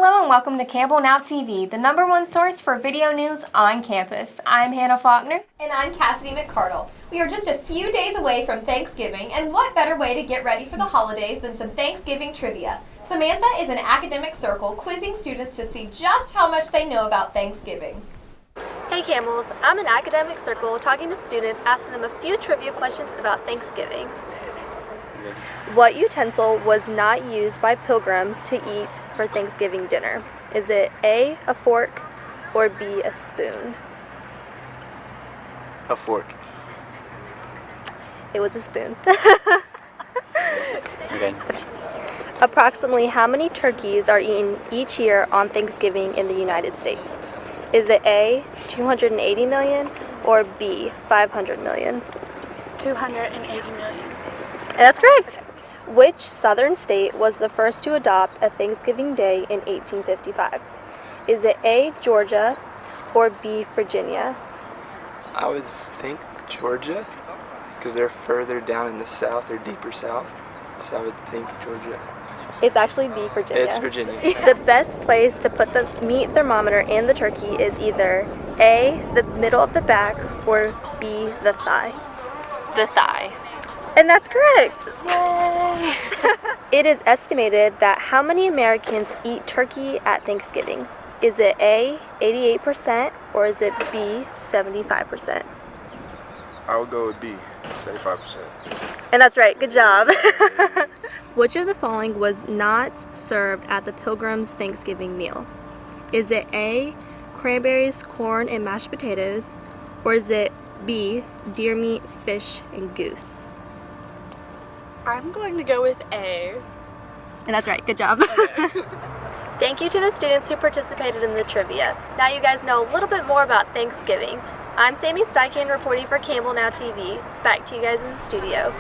Hello and welcome to Campbell Now TV, the #1 source for video news on campus. I'm Hannah Faulkner. And I'm Cassidy McCardle. We are just a few days away from Thanksgiving, and what better way to get ready for the holidays than some Thanksgiving trivia? Samantha is an academic circle quizzing students to see just how much they know about Thanksgiving. Hey Camels, I'm an academic circle talking to students, asking them a few trivia questions about Thanksgiving. What utensil was not used by pilgrims to eat for Thanksgiving dinner? Is it A, a fork, or B, a spoon? A fork. It was a spoon. Okay. Approximately how many turkeys are eaten each year on Thanksgiving in the United States? Is it A, 280 million, or B, 500 million? 280 million. And that's correct. Which southern state was the first to adopt a Thanksgiving Day in 1855? Is it A, Georgia, or B, Virginia? I would think Georgia, because they're further down in the south, they're deeper south. So I would think Georgia. It's actually B, Virginia. It's Virginia. The best place to put the meat thermometer and the turkey is either A, the middle of the back, or B, the thigh. The thigh. And that's correct. Yay! It is estimated that how many Americans eat turkey at Thanksgiving? Is it A, 88%, or is it B, 75%? I would go with B, 75%. And that's right, good job. Which of the following was not served at the Pilgrim's Thanksgiving meal? Is it A, cranberries, corn, and mashed potatoes, or is it B, deer meat, fish, and goose? I'm going to go with A. And that's right, good job. Okay. Thank you to the students who participated in the trivia. Now you guys know a little bit more about Thanksgiving. I'm Sammy Steichen reporting for Campbell Now TV. Back to you guys in the studio.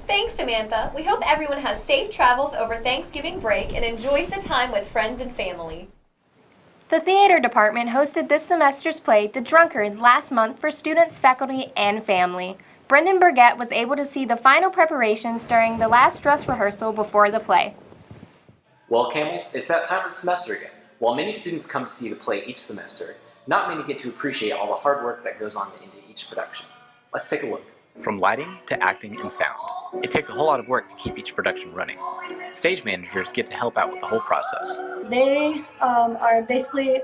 Thanks, Samantha. We hope everyone has safe travels over Thanksgiving break and enjoys the time with friends and family. The theater department hosted this semester's play, The Drunkard, last month for students, faculty, and family. Brendan Burgett was able to see the final preparations during the last dress rehearsal before the play. Well, Camels, it's that time of the semester again. While many students come to see the play each semester, not many get to appreciate all the hard work that goes on into each production. Let's take a look. From lighting to acting and sound, it takes a whole lot of work to keep each production running. Stage managers get to help out with the whole process. They are basically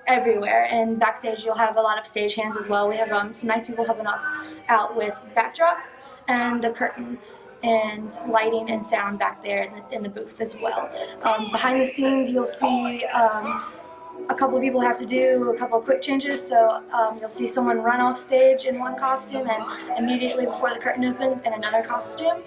everywhere, and backstage you'll have a lot of stage hands as well. We have some nice people helping us out with backdrops and the curtain and lighting and sound back there in the booth as well. Behind the scenes you'll see a couple of people have to do a couple of quick changes, so you'll see someone run off stage in one costume and immediately before the curtain opens in another costume.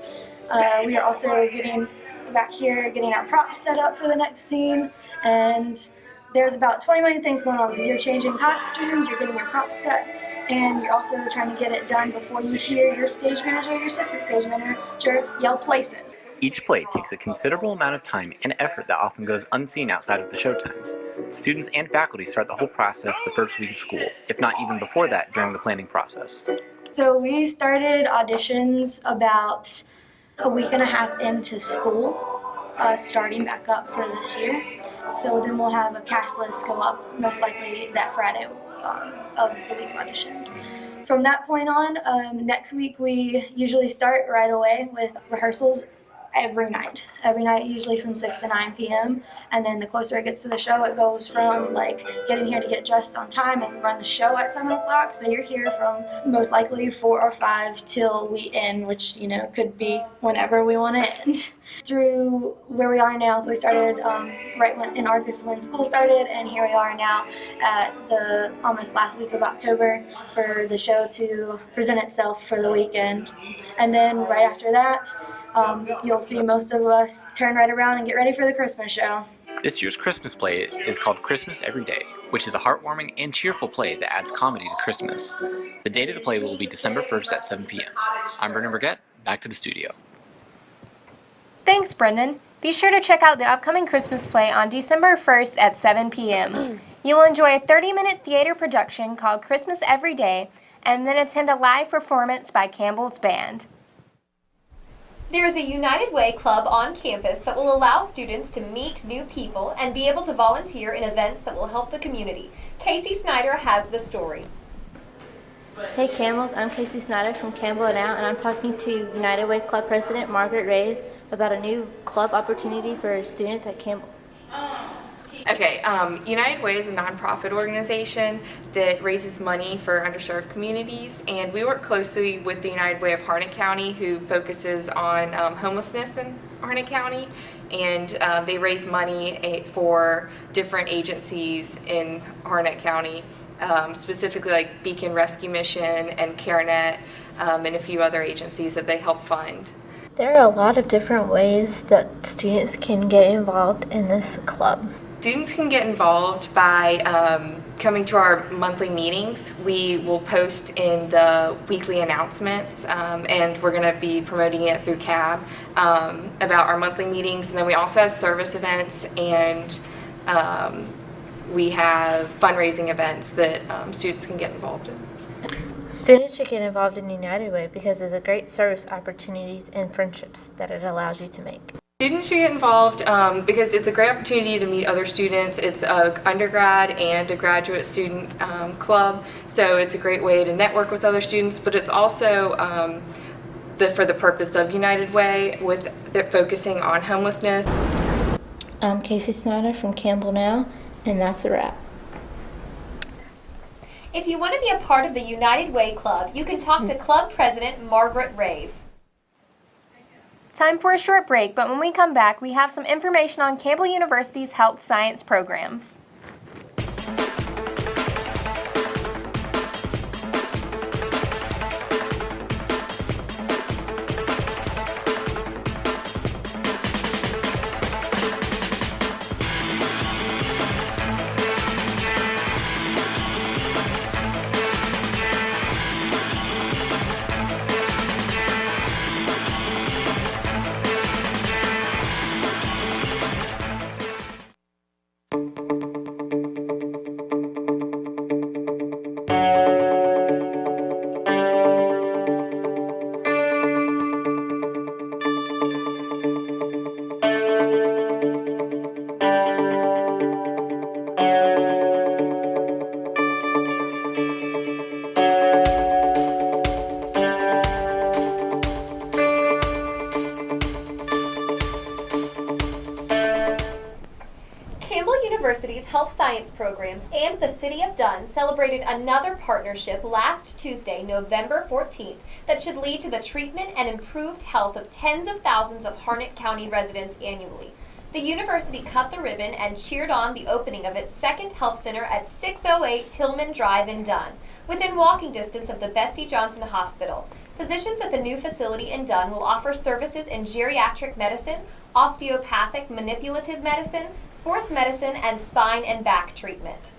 We are also getting back here, getting our props set up for the next scene, and there's about 20 million things going on because you're changing costumes, you're getting your props set, and you're also trying to get it done before you hear your stage manager, your assistant stage manager yell places. Each play takes a considerable amount of time and effort that often goes unseen outside of the showtimes. Students and faculty start the whole process the first week of school, if not even before that during the planning process. So we started auditions about a week and a half into school, starting back up for this year. So then we'll have a cast list go up most likely that Friday of the week of auditions. From that point on, next week we usually start right away with rehearsals every night, usually from 6 to 9 p.m. And then the closer it gets to the show, it goes from like getting here to get dressed on time and run the show at 7 o'clock. So you're here from most likely 4 or 5 till we end, which, you know, could be whenever we want to end. Through where we are now, so we started right in August when school started, and here we are now at the almost last week of October for the show to present itself for the weekend. And then right after that, you'll see most of us turn right around and get ready for the Christmas show. This year's Christmas play is called Christmas Every Day, which is a heartwarming and cheerful play that adds comedy to Christmas. The date of the play will be December 1st at 7 p.m. I'm Brendan Burgett, back to the studio. Thanks, Brendan. Be sure to check out the upcoming Christmas play on December 1st at 7 p.m. You will enjoy a 30-minute theater production called Christmas Every Day, and then attend a live performance by Campbell's band. There is a United Way club on campus that will allow students to meet new people and be able to volunteer in events that will help the community. Casey Snyder has the story. Hey Camels, I'm Casey Snyder from Campbell Now, and I'm talking to United Way Club President Margaret Reyes about a new club opportunity for students at Campbell. Okay, United Way is a nonprofit organization that raises money for underserved communities, and we work closely with the United Way of Harnett County, who focuses on homelessness in Harnett County, and they raise money for different agencies in Harnett County, specifically like Beacon Rescue Mission and CareNet, and a few other agencies that they help fund. There are a lot of different ways that students can get involved in this club. Students can get involved by coming to our monthly meetings. We will post in the weekly announcements, and we're going to be promoting it through CAB about our monthly meetings. And then we also have service events, and we have fundraising events that students can get involved in. Students should get involved in United Way because of the great service opportunities and friendships that it allows you to make. Students should get involved because it's a great opportunity to meet other students. It's an undergrad and a graduate student club, so it's a great way to network with other students, but it's also for the purpose of United Way, with focusing on homelessness. I'm Casey Snyder from Campbell Now, and that's a wrap. If you want to be a part of the United Way Club, you can talk to Club President Margaret Reyes. Time for a short break, but when we come back, we have some information on Campbell University's health science programs. Campbell University's health science programs and the City of Dunn celebrated another partnership last Tuesday, November 14th, that should lead to the treatment and improved health of tens of thousands of Harnett County residents annually. The university cut the ribbon and cheered on the opening of its second health center at 608 Tillman Drive in Dunn, within walking distance of the Betsy Johnson Hospital. Physicians at the new facility in Dunn will offer services in geriatric medicine, osteopathic manipulative medicine, sports medicine, and spine and back treatment.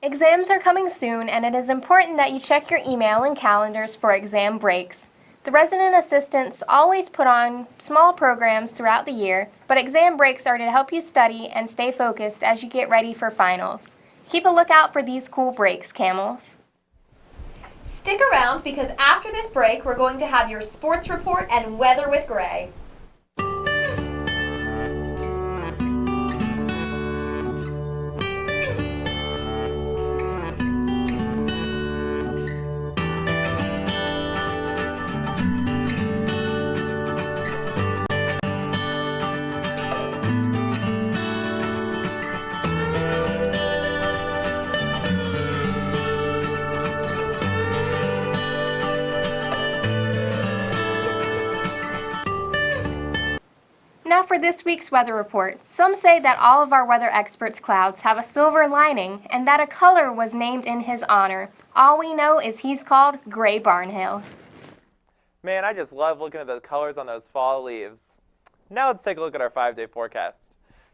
Exams are coming soon, and it is important that you check your email and calendars for exam breaks. The resident assistants always put on small programs throughout the year, but exam breaks are to help you study and stay focused as you get ready for finals. Keep a lookout for these cool breaks, Camels. Stick around because after this break, we're going to have your sports report and weather with Gray. Now for this week's weather report. Some say that all of our weather experts' clouds have a silver lining and that a color was named in his honor. All we know is he's called Gray Barnhill. Man, I just love looking at the colors on those fall leaves. Now let's take a look at our 5-day forecast.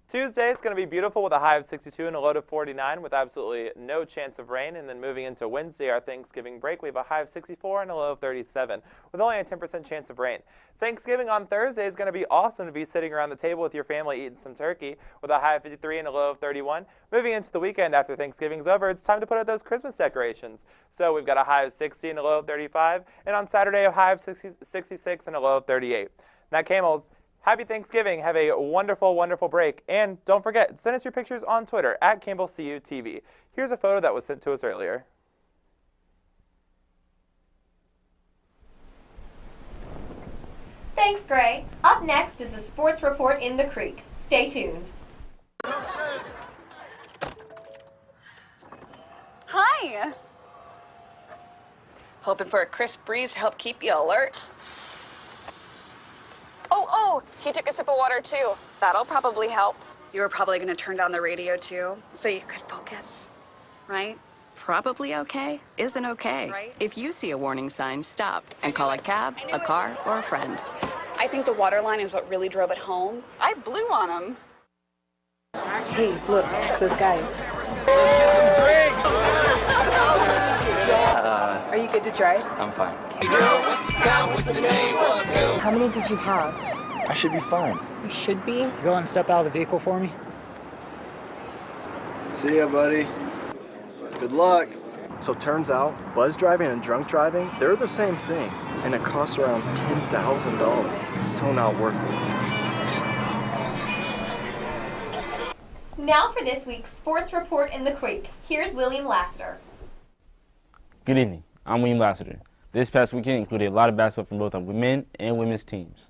Tuesday is going to be beautiful with a high of 62 and a low of 49 with absolutely no chance of rain. And then moving into Wednesday, our Thanksgiving break, we have a high of 64 and a low of 37 with only a 10% chance of rain. Thanksgiving on Thursday is going to be awesome to be sitting around the table with your family eating some turkey with a high of 53 and a low of 31. Moving into the weekend after Thanksgiving's over, it's time to put up those Christmas decorations. So we've got a high of 60 and a low of 35, and on Saturday a high of 66 and a low of 38. Now, Camels, happy Thanksgiving. Have a wonderful, wonderful break. And don't forget, send us your pictures on Twitter at CampbellCUTV. Here's a photo that was sent to us earlier. Thanks, Gray. Up next is the Sports Report in the Creek. Stay tuned. Hi! Hoping for a crisp breeze to help keep you alert. Oh, he took a sip of water too. That'll probably help. You were probably going to turn down the radio too, so you could focus, right? Probably okay isn't okay. Right. If you see a warning sign, stop and call a cab, a car, or a friend. I think the water line is what really drove it home. I blew on him. Hey, look, it's those guys. Are you good to drive? I'm fine. How many did you have? I should be fine. You should be. You go and step out of the vehicle for me? See ya, buddy. Good luck. So turns out, buzz driving and drunk driving, they're the same thing, and it costs around $10,000. So not worth it. Now for this week's Sports Report in the Creek. Here's William Lassiter. Good evening. I'm William Lassiter. This past weekend included a lot of basketball from both our men and women's teams.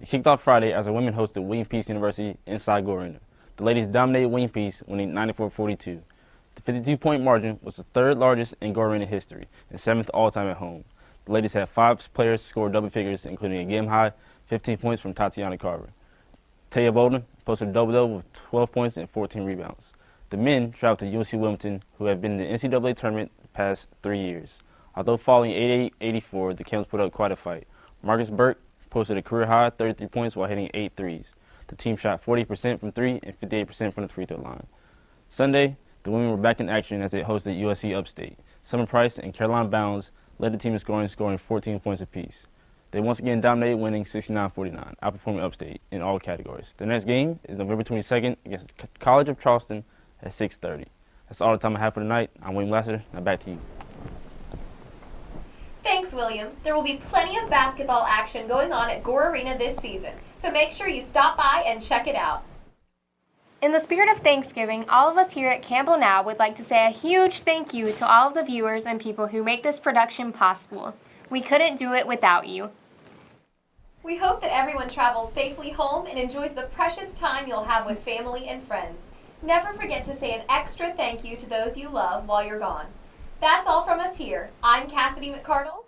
It kicked off Friday as our women hosted William Peace University inside Gore Arena. The ladies dominated William Peace, winning 94-42. The 52-point margin was the third largest in Gore Arena history and seventh all-time at home. The ladies had 5 players score double figures, including a game-high 15 points from Tatiana Carver. Taya Bolden posted a double-double with 12 points and 14 rebounds. The men traveled to UNC Wilmington, who have been in the NCAA tournament the past 3 years. Although falling 88-84, the Camels put up quite a fight. Marcus Burke posted a career-high 33 points while hitting 8 threes. The team shot 40% from 3 and 58% from the free throw line. Sunday, the women were back in action as they hosted USC Upstate. Summer Price and Caroline Bounds led the team in scoring 14 points apiece. They once again dominated, winning 69-49, outperforming Upstate in all categories. The next game is November 22nd against College of Charleston at 6:30. That's all the time I have for tonight. I'm William Lassiter. Now back to you. Thanks, William. There will be plenty of basketball action going on at Gore Arena this season, so make sure you stop by and check it out. In the spirit of Thanksgiving, all of us here at Campbell Now would like to say a huge thank you to all of the viewers and people who make this production possible. We couldn't do it without you. We hope that everyone travels safely home and enjoys the precious time you'll have with family and friends. Never forget to say an extra thank you to those you love while you're gone. That's all from us here. I'm Cassidy McCardle.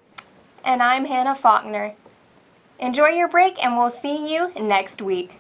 And I'm Hannah Faulkner. Enjoy your break, and we'll see you next week.